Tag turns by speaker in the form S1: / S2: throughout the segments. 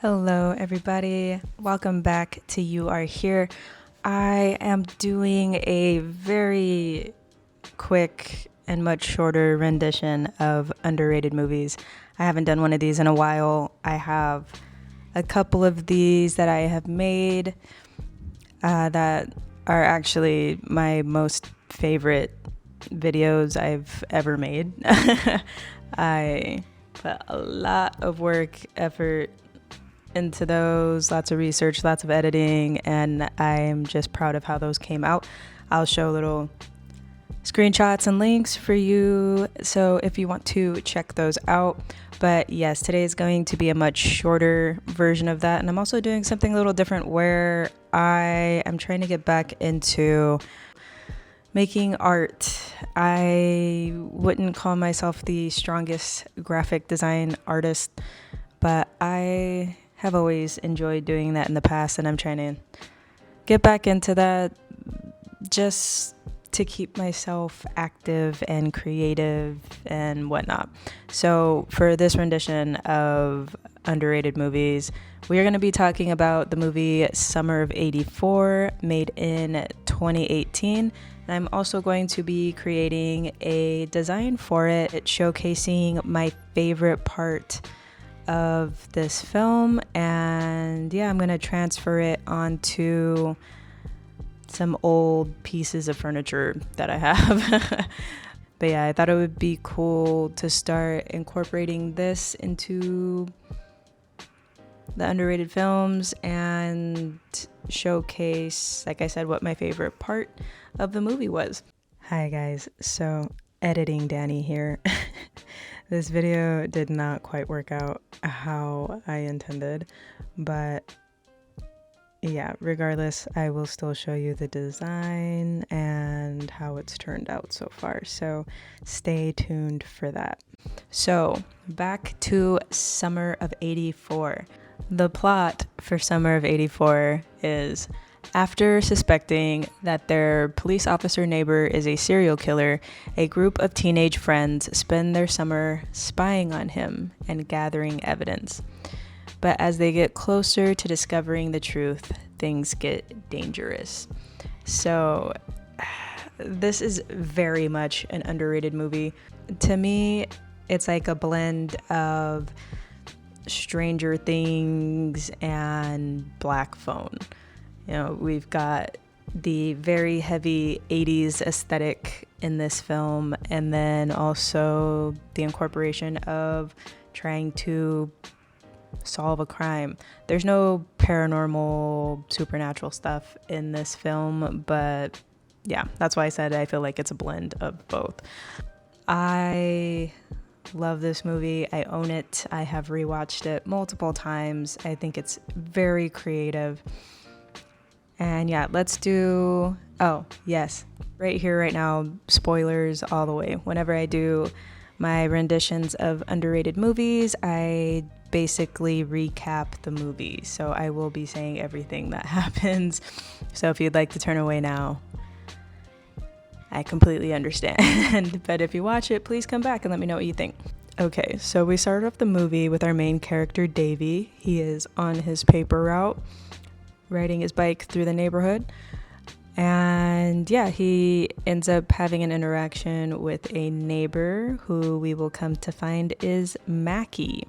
S1: Hello, everybody. Welcome back to You Are Here. I am doing a very quick and much shorter rendition of underrated movies. I haven't done one of these in a while. I have a couple of these that I have made that are actually my most favorite videos I've ever made. I put a lot of work, effort into those, lots of research, lots of editing, and I'm just proud of how those came out. I'll show little screenshots and links for you, so if you want to check those out. But yes, today is going to be a much shorter version of that, and I'm also doing something a little different where I am trying to get back into making art. I wouldn't call myself the strongest graphic design artist, but I have always enjoyed doing that in the past, and I'm trying to get back into that just to keep myself active and creative and whatnot. So for this rendition of underrated movies, we are going to be talking about the movie Summer of '84, made in 2018. And I'm also going to be creating a design for it, showcasing my favorite part of this film, and yeah, I'm gonna transfer it onto some old pieces of furniture that I have. But yeah, I thought it would be cool to start incorporating this into the underrated films and showcase, like I said, what my favorite part of the movie was. Hi guys, so editing Danny here. This video did not quite work out how I intended, but yeah, regardless, I will still show you the design and how it's turned out so far. So stay tuned for that. So back to Summer of '84. The plot for Summer of '84 is, after suspecting that their police officer neighbor is a serial killer, a group of teenage friends spend their summer spying on him and gathering evidence. But as they get closer to discovering the truth, things get dangerous. So, this is very much an underrated movie. To me, it's like a blend of Stranger Things and Black Phone. You know, we've got the very heavy 80s aesthetic in this film, and then also the incorporation of trying to solve a crime. There's no paranormal, supernatural stuff in this film, but yeah, that's why I said I feel like it's a blend of both. I love this movie. I own it. I have rewatched it multiple times. I think it's very creative. And yeah, let's do, oh, yes, right here, right now, spoilers all the way. Whenever I do my renditions of underrated movies, I basically recap the movie. So I will be saying everything that happens. So if you'd like to turn away now, I completely understand. But if you watch it, please come back and let me know what you think. Okay, so we started off the movie with our main character, Davey. He is on his paper route, riding his bike through the neighborhood, and yeah, he ends up having an interaction with a neighbor who we will come to find is Mackey,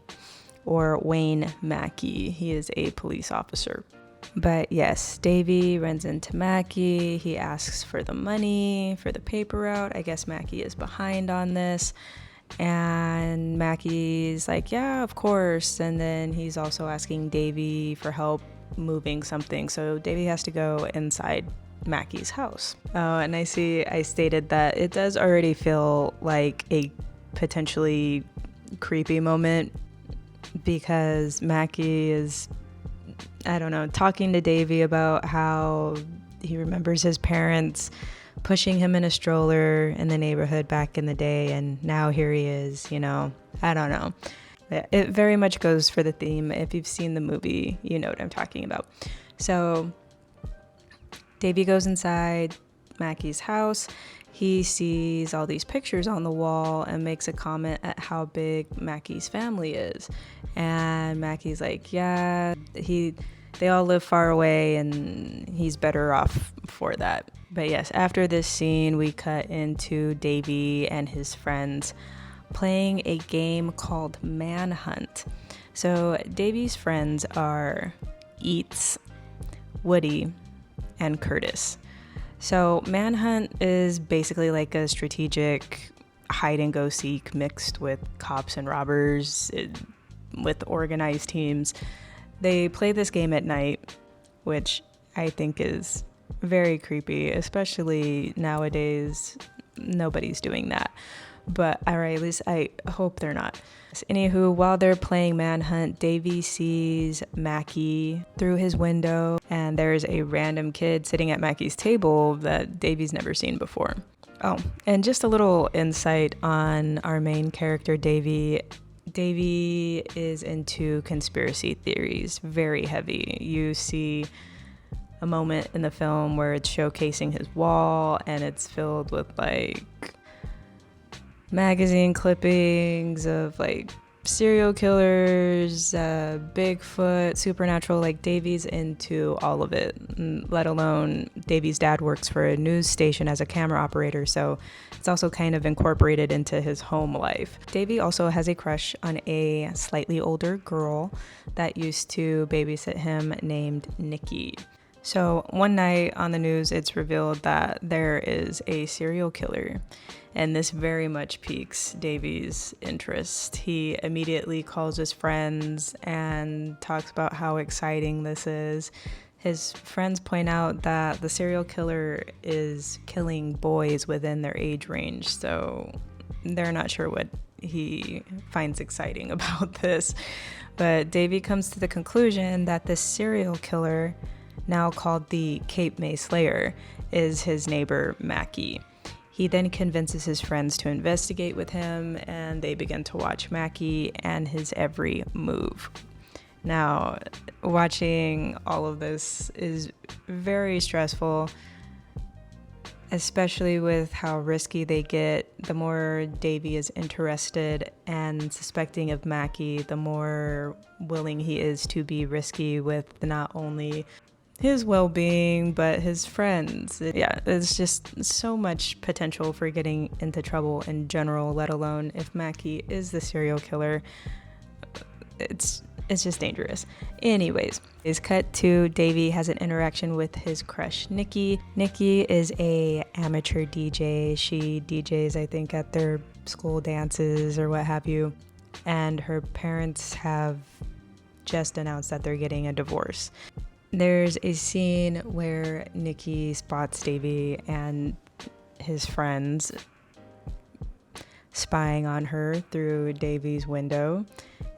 S1: or Wayne Mackey. He is a police officer. But yes, Davey runs into Mackey. He asks for the money for the paper route. I guess Mackey is behind on this, and Mackey's like, yeah, of course. And then he's also asking Davey for help moving something, so Davey has to go inside Mackey's house. Oh, and I stated that it does already feel like a potentially creepy moment, because Mackey is, I don't know, talking to Davey about how he remembers his parents pushing him in a stroller in the neighborhood back in the day, and now here he is, you know, I don't know. It very much goes for the theme. If you've seen the movie, you know what I'm talking about. So Davey goes inside Mackey's house. He sees all these pictures on the wall and makes a comment at how big Mackie's family is. And Mackie's like, yeah, they all live far away and he's better off for that. But yes, after this scene, we cut into Davy and his friends playing a game called Manhunt. So Davy's friends are Eats, Woody, and Curtis. So Manhunt is basically like a strategic hide and go seek mixed with cops and robbers with organized teams. They play this game at night, which I think is very creepy, especially nowadays. Nobody's doing that. But all right, at least I hope they're not. Anywho, while they're playing Manhunt, Davy sees Mackie through his window, and there's a random kid sitting at Mackie's table that Davy's never seen before. Oh, and just a little insight on our main character, Davy. Davy is into conspiracy theories, very heavy. You see a moment in the film where it's showcasing his wall, and it's filled with like magazine clippings of like serial killers, Bigfoot, supernatural. Like Davy's into all of it, let alone Davy's dad works for a news station as a camera operator, so it's also kind of incorporated into his home life. Davy also has a crush on a slightly older girl that used to babysit him named Nikki. So one night on the news, it's revealed that there is a serial killer, and this very much piques Davy's interest. He immediately calls his friends and talks about how exciting this is. His friends point out that the serial killer is killing boys within their age range, so they're not sure what he finds exciting about this. But Davy comes to the conclusion that this serial killer, now called the Cape May Slayer, is his neighbor Mackie. He then convinces his friends to investigate with him, and they begin to watch Mackie and his every move. Now, watching all of this is very stressful, especially with how risky they get. The more Davy is interested and suspecting of Mackie, the more willing he is to be risky with not only his well-being, but his friends. Yeah, there's just so much potential for getting into trouble in general, let alone if Mackie is the serial killer. It's just dangerous. Anyways, is cut to Davy has an interaction with his crush, Nikki. Nikki is a amateur DJ. She DJs, I think, at their school dances or what have you. And her parents have just announced that they're getting a divorce. There's a scene where Nikki spots Davy and his friends spying on her through Davy's window.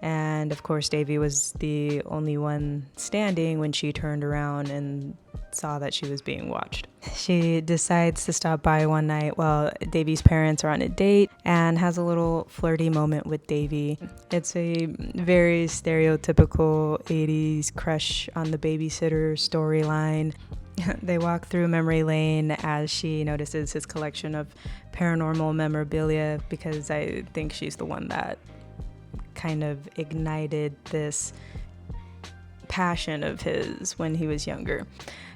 S1: And of course, Davy was the only one standing when she turned around and saw that she was being watched. She decides to stop by one night while Davy's parents are on a date and has a little flirty moment with Davy. It's a very stereotypical 80s crush on the babysitter storyline. They walk through memory lane as she notices his collection of paranormal memorabilia, because I think she's the one that kind of ignited this passion of his when he was younger.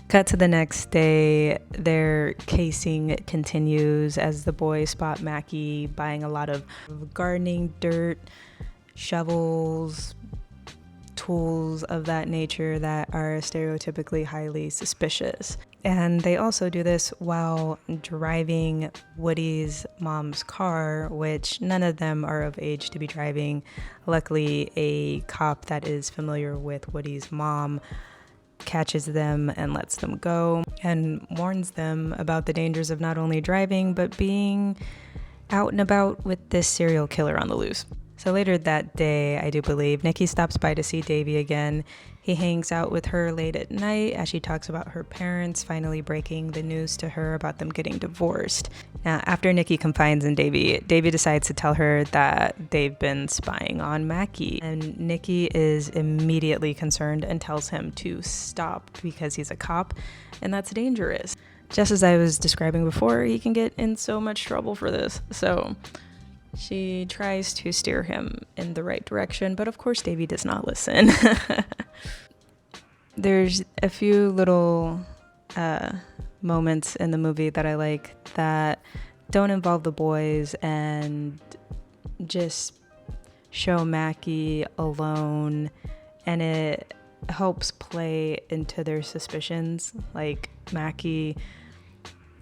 S1: Cut to the next day, their casing continues as the boys spot Mackie buying a lot of gardening dirt, shovels, tools of that nature that are stereotypically highly suspicious. And they also do this while driving Woody's mom's car, which none of them are of age to be driving. Luckily, a cop that is familiar with Woody's mom catches them and lets them go and warns them about the dangers of not only driving, but being out and about with this serial killer on the loose. So later that day, I do believe, Nikki stops by to see Davy again. He hangs out with her late at night as she talks about her parents finally breaking the news to her about them getting divorced. Now, after Nikki confides in Davy, Davy decides to tell her that they've been spying on Mackie. And Nikki is immediately concerned and tells him to stop because he's a cop, and that's dangerous. Just as I was describing before, he can get in so much trouble for this. So she tries to steer him in the right direction, but of course Davy does not listen. There's a few little moments in the movie that I like that don't involve the boys and just show Mackie alone, and it helps play into their suspicions. Like Mackie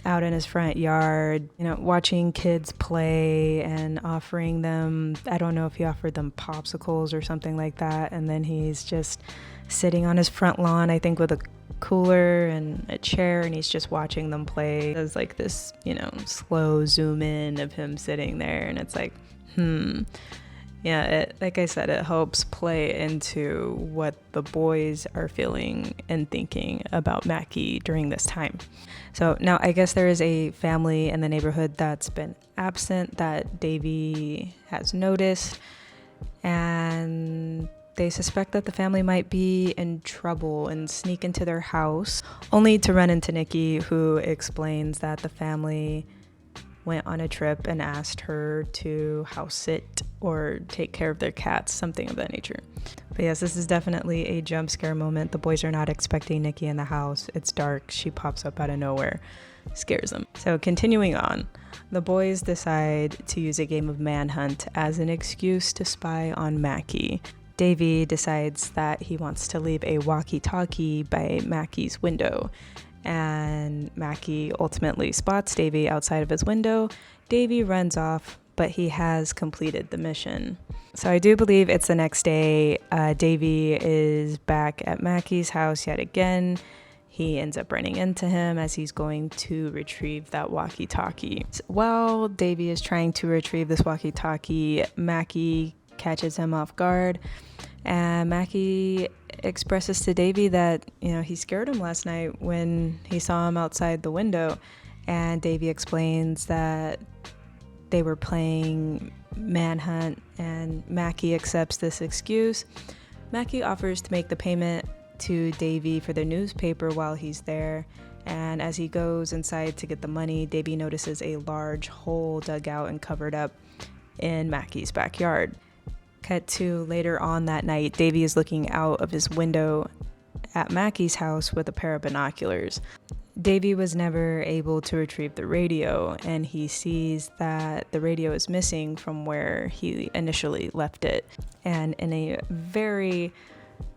S1: out in his front yard, watching kids play and offering them, I don't know if he offered them popsicles or something like that, and then he's just sitting on his front lawn, I think with a cooler and a chair, and he's just watching them play. There's like this, slow zoom in of him sitting there, and it's like, yeah, like I said, it helps play into what the boys are feeling and thinking about Mackie during this time. So now I guess there is a family in the neighborhood that's been absent that Davy has noticed, and they suspect that the family might be in trouble and sneak into their house, only to run into Nikki, who explains that the family went on a trip and asked her to house sit or take care of their cats, something of that nature. But yes, this is definitely a jump scare moment. The boys are not expecting Nikki in the house. It's dark. She pops up out of nowhere, scares them. So continuing on, the boys decide to use a game of manhunt as an excuse to spy on Mackie. Davy decides that he wants to leave a walkie-talkie by Mackie's window, and Mackie ultimately spots Davy outside of his window. Davy runs off, but he has completed the mission. So I do believe it's the next day. Davy is back at Mackie's house yet again. He ends up running into him as he's going to retrieve that walkie-talkie. While Davy is trying to retrieve this walkie-talkie, Mackie catches him off guard, and Mackie expresses to Davy that he scared him last night when he saw him outside the window, and Davy explains that they were playing manhunt, and Mackie accepts this excuse. Mackie offers to make the payment to Davy for the newspaper while he's there, and as he goes inside to get the money, Davy notices a large hole dug out and covered up in Mackie's backyard. Cut to later on that night, Davy is looking out of his window at Mackie's house with a pair of binoculars. Davy was never able to retrieve the radio, and he sees that the radio is missing from where he initially left it. And in a very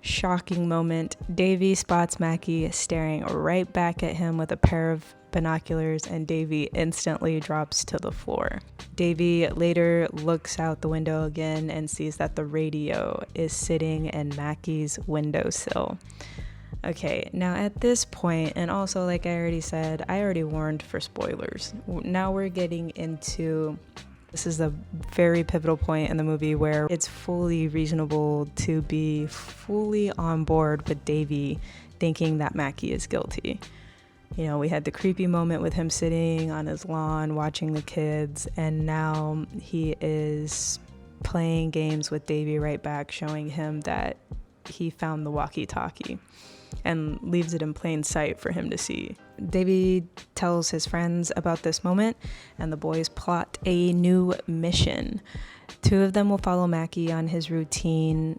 S1: shocking moment, Davy spots Mackie staring right back at him with a pair of binoculars, and Davy instantly drops to the floor. Davy later looks out the window again and sees that the radio is sitting in Mackie's windowsill. Okay, now at this point, and also like I already said, I already warned for spoilers. Now we're getting into, this is a very pivotal point in the movie where it's fully reasonable to be fully on board with Davy thinking that Mackie is guilty. We had the creepy moment with him sitting on his lawn watching the kids, and now he is playing games with Davy right back, showing him that he found the walkie-talkie and leaves it in plain sight for him to see. Davy tells his friends about this moment, and the boys plot a new mission. Two of them will follow Mackie on his routine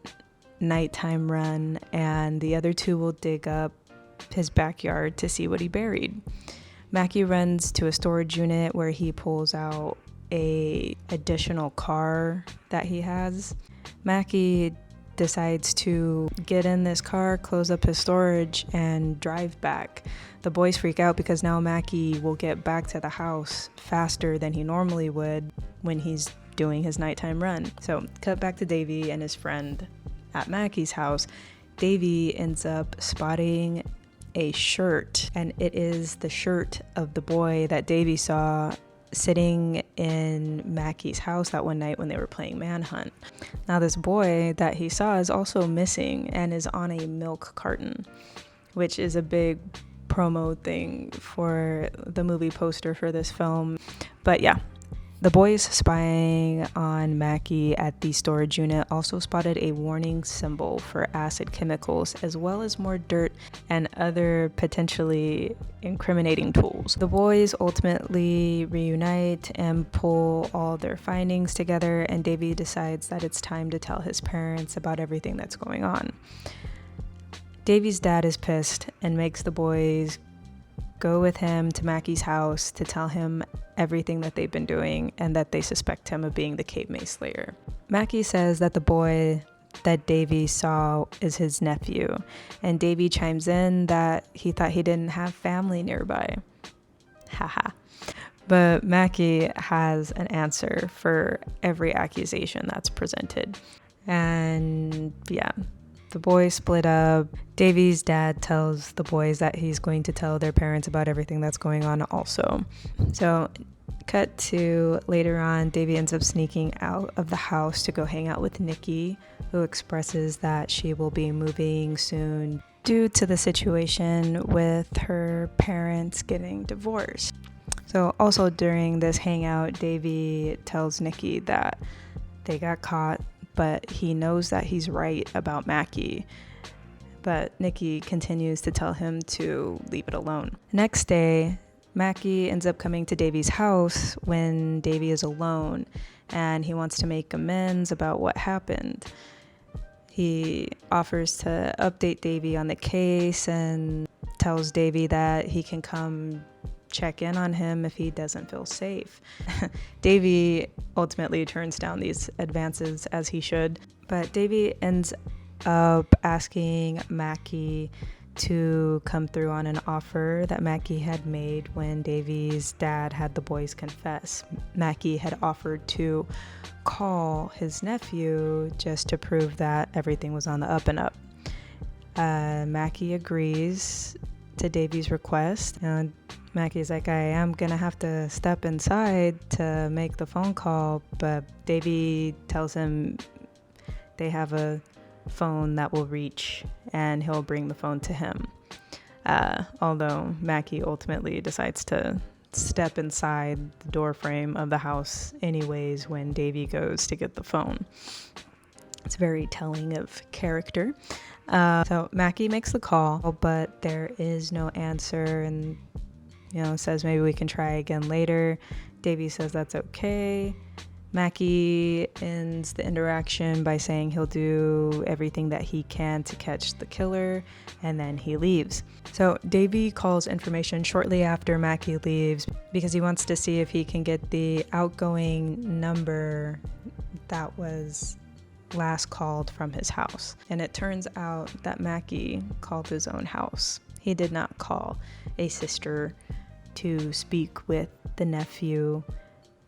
S1: nighttime run, and the other two will dig up his backyard to see what he buried. Mackie runs to a storage unit where he pulls out a additional car that he has. Mackie decides to get in this car, close up his storage, and drive back. The boys freak out because now Mackie will get back to the house faster than he normally would when he's doing his nighttime run. So cut back to Davy and his friend at Mackie's house. Davy ends up spotting a shirt, and it is the shirt of the boy that Davy saw sitting in Mackie's house that one night when they were playing manhunt. Now this boy that he saw is also missing and is on a milk carton, which is a big promo thing for the movie poster for this film. But yeah, The boys spying on Mackie at the storage unit also spotted a warning symbol for acid chemicals, as well as more dirt and other potentially incriminating tools. The boys ultimately reunite and pull all their findings together, and Davy decides that it's time to tell his parents about everything that's going on. Davy's dad is pissed and makes the boys go with him to Mackie's house to tell him everything that they've been doing and that they suspect him of being the Cape May Slayer. Mackie says that the boy that Davy saw is his nephew, and Davy chimes in that he thought he didn't have family nearby. Haha. But Mackie has an answer for every accusation that's presented. And yeah, the boys split up. Davy's dad tells the boys that he's going to tell their parents about everything that's going on also. So cut to later on, Davy ends up sneaking out of the house to go hang out with Nikki, who expresses that she will be moving soon due to the situation with her parents getting divorced. So also during this hangout, Davy tells Nikki that they got caught, but he knows that he's right about Mackie. But Nikki continues to tell him to leave it alone. Next day, Mackie ends up coming to Davy's house when Davy is alone, and he wants to make amends about what happened. He offers to update Davy on the case and tells Davy that he can come check in on him if he doesn't feel safe. Davy ultimately turns down these advances, as he should, but Davy ends up asking Mackie to come through on an offer that Mackie had made when Davy's dad had the boys confess. Mackie had offered to call his nephew just to prove that everything was on the up and up. Mackie agrees to Davy's request. Mackie's like, I am gonna have to step inside to make the phone call, but Davy tells him they have a phone that will reach and he'll bring the phone to him. Although Mackie ultimately decides to step inside the door frame of the house anyways when Davy goes to get the phone. It's very telling of character. So Mackie makes the call, but there is no answer, and says maybe we can try again later. Davy says that's okay. Mackie ends the interaction by saying he'll do everything that he can to catch the killer, and then he leaves. So Davy calls information shortly after Mackie leaves because he wants to see if he can get the outgoing number that was last called from his house. And it turns out that Mackie called his own house. He did not call a sister to speak with the nephew.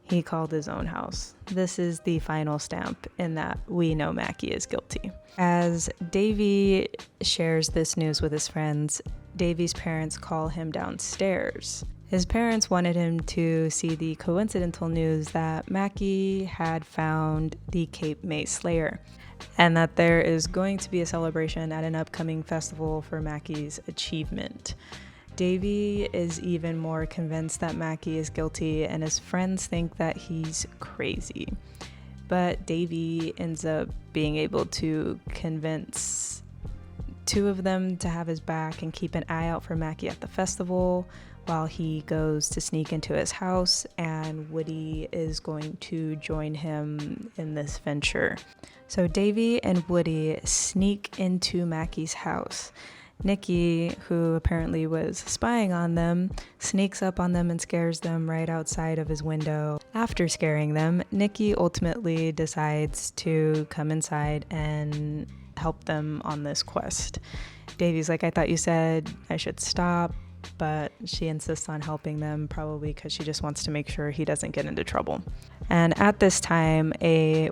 S1: He called his own house. This is the final stamp in that we know Mackie is guilty. As Davy shares this news with his friends, Davy's parents call him downstairs. His parents wanted him to see the coincidental news that Mackie had found the Cape May Slayer, and that there is going to be a celebration at an upcoming festival for Mackie's achievement. Davy is even more convinced that Mackie is guilty, and his friends think that he's crazy. But Davy ends up being able to convince two of them to have his back and keep an eye out for Mackie at the festival while he goes to sneak into his house, and Woody is going to join him in this venture. So Davy and Woody sneak into Mackie's house. Nikki, who apparently was spying on them, sneaks up on them and scares them right outside of his window. After scaring them, Nikki ultimately decides to come inside and help them on this quest. Davy's like, I thought you said I should stop, but she insists on helping them, probably because she just wants to make sure he doesn't get into trouble. And at this time,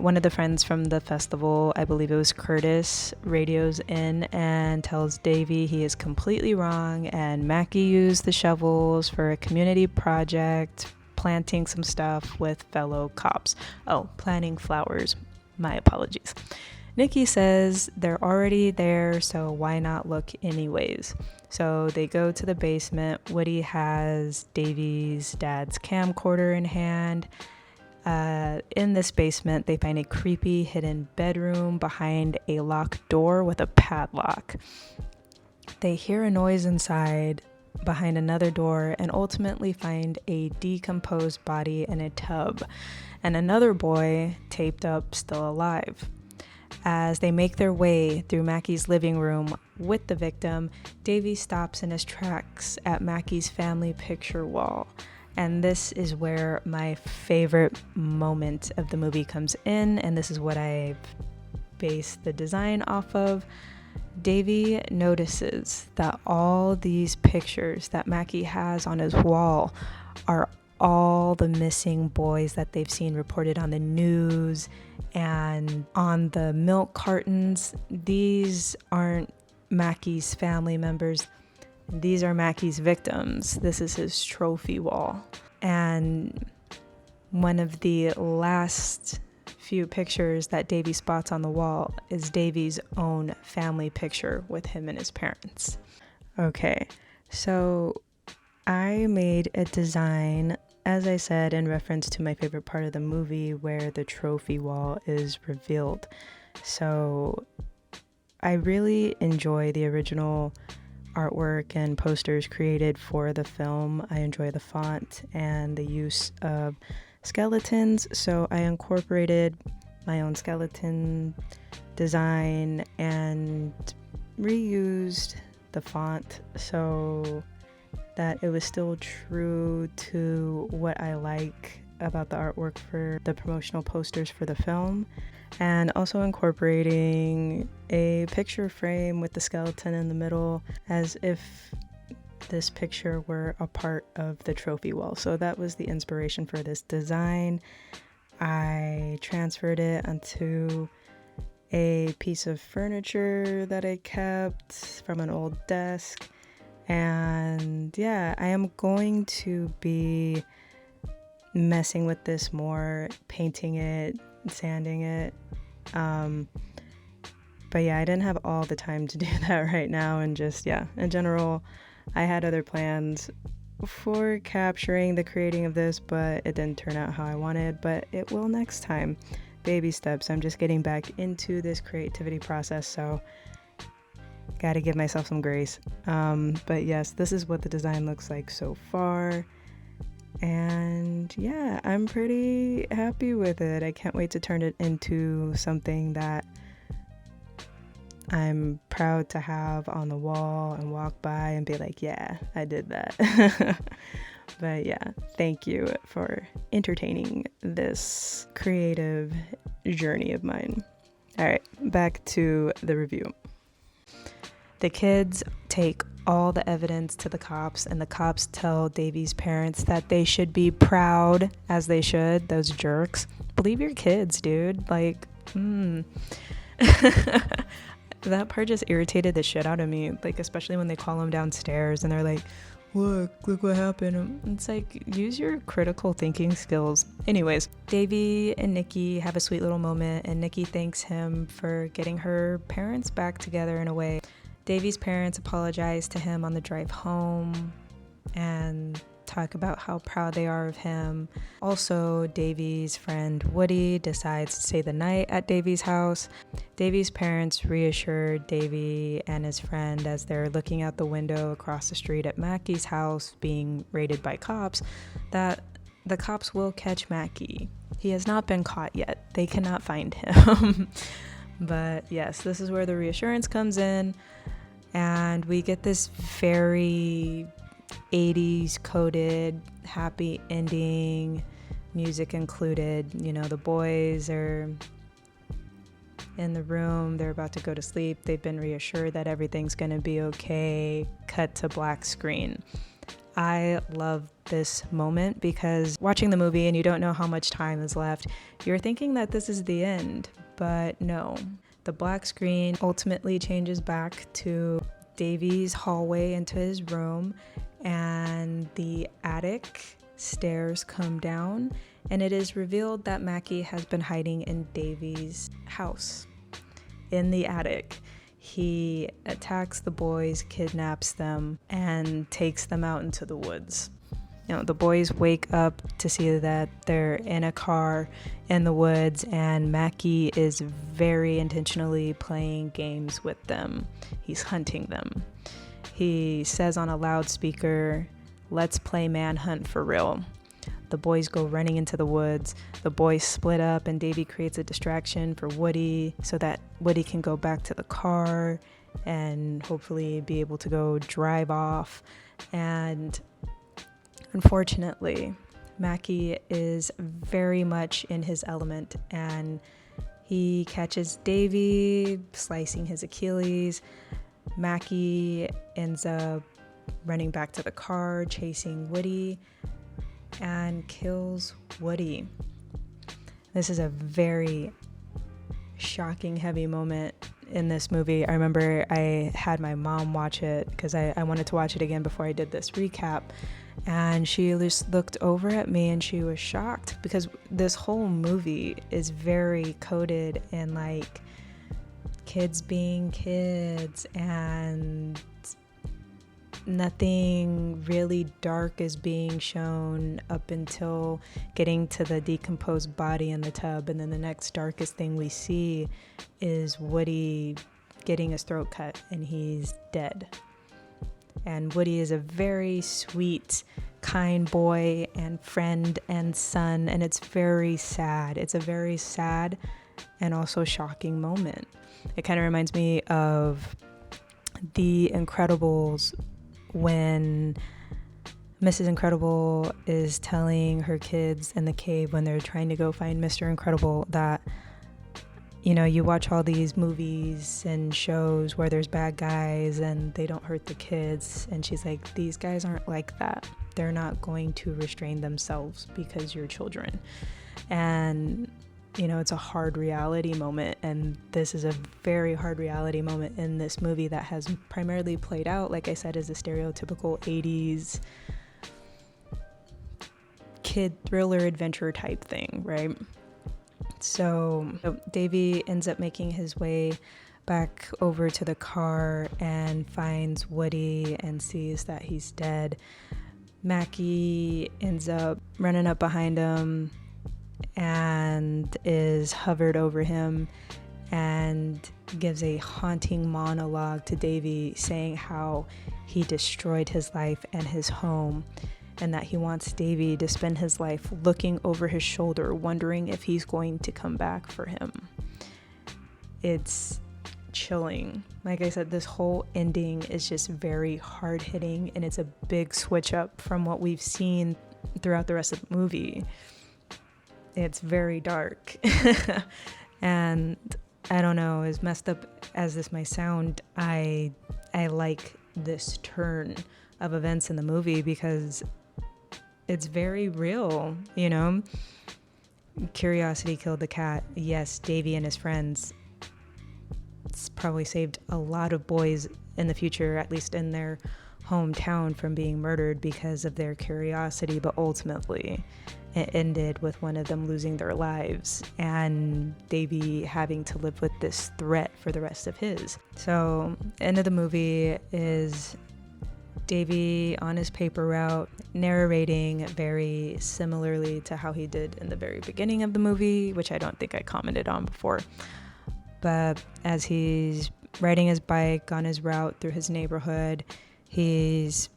S1: one of the friends from the festival, I believe it was Curtis, radios in and tells Davy he is completely wrong, and Mackie used the shovels for a community project, planting some stuff with fellow cops. Oh, planting flowers. My apologies. Nikki says they're already there, so why not look anyways? So they go to the basement. Woody has Davy's dad's camcorder in hand. In this basement, they find a creepy hidden bedroom behind a locked door with a padlock. They hear a noise inside behind another door and ultimately find a decomposed body in a tub and another boy taped up still alive. As they make their way through Mackie's living room with the victim, Davy stops in his tracks at Mackie's family picture wall. And this is where my favorite moment of the movie comes in, and this is what I've based the design off of. Davy notices that all these pictures that Mackie has on his wall are all the missing boys that they've seen reported on the news and on the milk cartons. These aren't Mackie's family members. These are Mackie's victims. This is his trophy wall. And one of the last few pictures that Davy spots on the wall is Davy's own family picture with him and his parents. Okay, so I made a design, as I said, in reference to my favorite part of the movie where the trophy wall is revealed. So I really enjoy the original artwork and posters created for the film. I enjoy the font and the use of skeletons, so I incorporated my own skeleton design and reused the font so that it was still true to what I like about the artwork for the promotional posters for the film, and also incorporating a picture frame with the skeleton in the middle as if this picture were a part of the trophy wall. So that was the inspiration for this design. I transferred it onto a piece of furniture that I kept from an old desk. And yeah, I am going to be messing with this more, painting it, sanding it. But yeah, I didn't have all the time to do that right now. And just, yeah, in general, I had other plans for capturing the creating of this, but it didn't turn out how I wanted, but it will next time. Baby steps. I'm just getting back into this creativity process, so gotta give myself some grace. But yes, this is what the design looks like so far. And yeah, I'm pretty happy with it. I can't wait to turn it into something that I'm proud to have on the wall and walk by and be like, yeah, I did that. But yeah, thank you for entertaining this creative journey of mine. All right, back to the review. The kids take all the evidence to the cops, and the cops tell Davy's parents that they should be proud, as they should, those jerks. Believe your kids, dude. Like, that part just irritated the shit out of me, like, especially when they call him downstairs and they're like, look what happened. It's like, use your critical thinking skills. Anyways, Davy and Nikki have a sweet little moment, and Nikki thanks him for getting her parents back together in a way. Davy's parents apologize to him on the drive home and talk about how proud they are of him. Also, Davy's friend Woody decides to stay the night at Davy's house. Davy's parents reassure Davy and his friend as they're looking out the window across the street at Mackie's house being raided by cops that the cops will catch Mackie. He has not been caught yet. They cannot find him. But yes, this is where the reassurance comes in, and we get this very 80s coded happy ending, music included. You know, the boys are in the room, they're about to go to sleep, they've been reassured that everything's gonna be okay. Cut to black screen. I love this moment because watching the movie and you don't know how much time is left, you're thinking that this is the end, but no. The black screen ultimately changes back to Davy's hallway into his room, and the attic stairs come down, and it is revealed that Mackie has been hiding in Davy's house in the attic. He attacks the boys, kidnaps them, and takes them out into the woods. The boys wake up to see that they're in a car in the woods, and Mackie is very intentionally playing games with them. He's hunting them. He says on a loudspeaker, "Let's play manhunt for real." The boys go running into the woods. The boys split up, and Davy creates a distraction for Woody so that Woody can go back to the car and hopefully be able to go drive off. And unfortunately, Mackie is very much in his element, and he catches Davy slicing his Achilles. Mackie ends up running back to the car, chasing Woody, and kills Woody. This is a very shocking, heavy moment in this movie. I remember I had my mom watch it because I wanted to watch it again before I did this recap, and she just looked over at me and she was shocked because this whole movie is very coded in like kids being kids, and nothing really dark is being shown up until getting to the decomposed body in the tub, and then the next darkest thing we see is Woody getting his throat cut and he's dead. And Woody is a very sweet, kind boy and friend and son, and it's very sad. It's a very sad and also shocking moment. It kind of reminds me of The Incredibles, when Mrs. Incredible is telling her kids in the cave when they're trying to go find Mr. Incredible that, you watch all these movies and shows where there's bad guys and they don't hurt the kids. And she's like, these guys aren't like that. They're not going to restrain themselves because you're children. And it's a hard reality moment, and this is a very hard reality moment in this movie that has primarily played out, like I said, as a stereotypical 80s kid thriller adventure type thing, right? So Davy ends up making his way back over to the car and finds Woody and sees that he's dead. Mackie ends up running up behind him and is hovered over him and gives a haunting monologue to Davy, saying how he destroyed his life and his home, and that he wants Davy to spend his life looking over his shoulder, wondering if he's going to come back for him. It's chilling. Like I said, this whole ending is just very hard-hitting, and it's a big switch up from what we've seen throughout the rest of the movie. It's very dark. And I don't know, as messed up as this might sound, I like this turn of events in the movie because it's very real, Curiosity killed the cat. Yes, Davy and his friends probably saved a lot of boys in the future, at least in their hometown, from being murdered because of their curiosity, but ultimately it ended with one of them losing their lives and Davy having to live with this threat for the rest of his. So, end of the movie is Davy on his paper route, narrating very similarly to how he did in the very beginning of the movie, which I don't think I commented on before. But as he's riding his bike on his route through his neighborhood, he's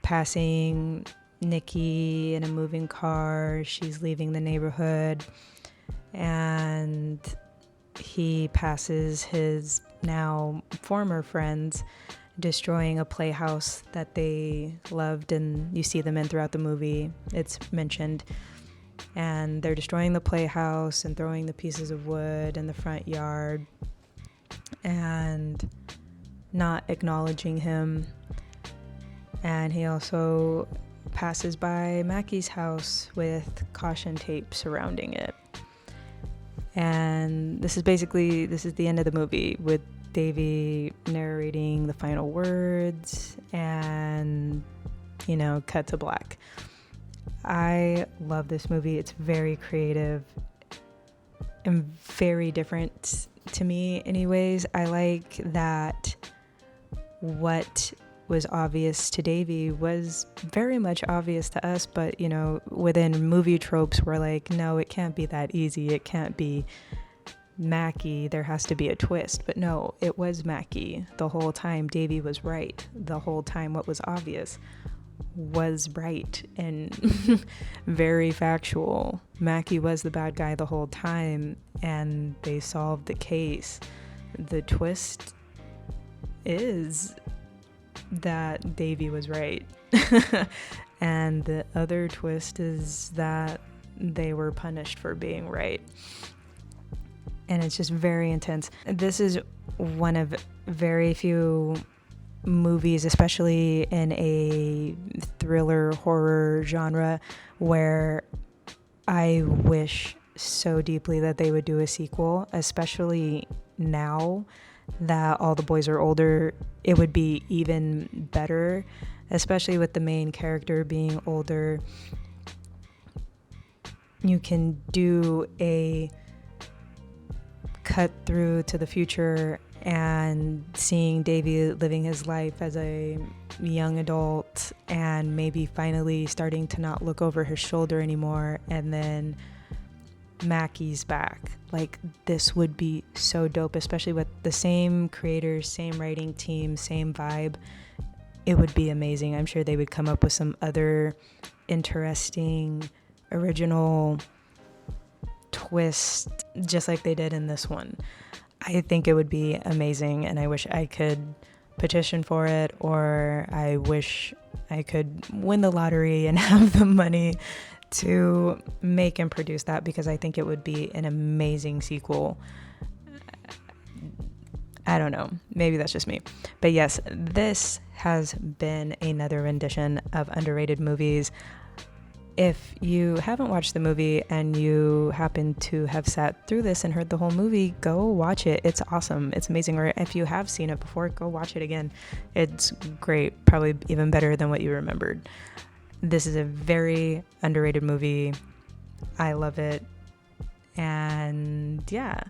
S1: passing Nikki in a moving car. She's leaving the neighborhood, and he passes his now former friends destroying a playhouse that they loved, and you see them in throughout the movie. It's mentioned, and they're destroying the playhouse and throwing the pieces of wood in the front yard and not acknowledging him. And he also passes by Mackie's house with caution tape surrounding it. And this is the end of the movie, with Davy narrating the final words and, cut to black. I love this movie. It's very creative and very different to me anyways. I like that what was obvious to Davy was very much obvious to us, but within movie tropes, we're like, no, it can't be that easy. It can't be Mackie. There has to be a twist. But no, it was Mackie the whole time. Davy was right the whole time. What was obvious was right and very factual. Mackie was the bad guy the whole time, and they solved the case. The twist is that Davy was right. And the other twist is that they were punished for being right. And it's just very intense. This is one of very few movies, especially in a thriller horror genre, where I wish so deeply that they would do a sequel, especially now that all the boys are older. It would be even better, especially with the main character being older. You can do a cut through to the future and seeing Davy living his life as a young adult and maybe finally starting to not look over his shoulder anymore, and then Mackie's back. Like, this would be so dope, especially with the same creators, same writing team, same vibe. It would be amazing. I'm sure they would come up with some other interesting, original twist, just like they did in this one. I think it would be amazing, and I wish I could petition for it, or I wish I could win the lottery and have the money to make and produce that, because I think it would be an amazing sequel. I don't know, maybe that's just me, but yes, this has been another rendition of Underrated Movies. If you haven't watched the movie and you happen to have sat through this and heard the whole movie, go watch it. It's awesome. It's amazing. Or if you have seen it before, go watch it again. It's great. Probably even better than what you remembered. This is a very underrated movie. I love it. And yeah,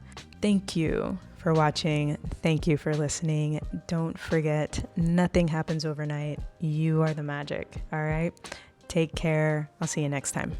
S1: thank you for watching. Thank you for listening. Don't forget, nothing happens overnight. You are the magic. All right? Take care. I'll see you next time.